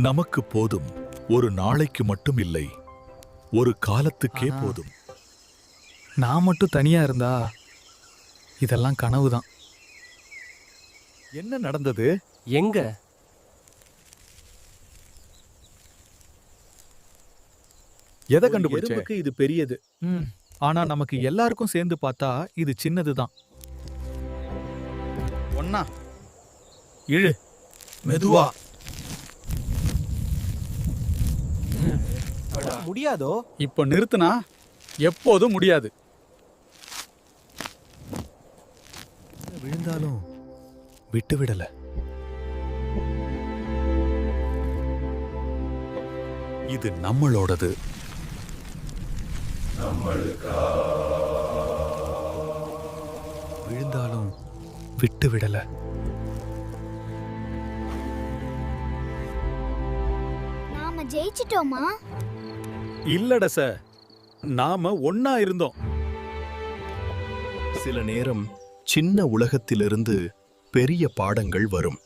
நமக்கு போதும் ஒரு நாளைக்கு மட்டும் இல்லை, ஒரு காலத்துக்கே போதும். நான் மட்டும் தனியா இருந்தா இதெல்லாம் கனவுதான். என்ன நடந்தது? எங்க? எதை கண்டுபிடிச்ச? எறும்புக்கு இது பெரியது. ஆனா நமக்கு எல்லாருக்கும் சேர்ந்து பார்த்தா இது சின்னதுதான். ஒன்னா இழு, மெதுவா. முடியாதோ? இப்ப நிறுத்துனா எப்போதும் முடியாது. விழுந்தாலும் விட்டு விடல. இது நம்மளோடது. விழுந்தாலும் விட்டு விடல. நாம ஜெயிச்சிட்டோமா? இல்லட சார், நாம ஒன்னா இருந்தோம். சில நேரம் சின்ன உலகத்திலிருந்து பெரிய பாடங்கள் வரும்.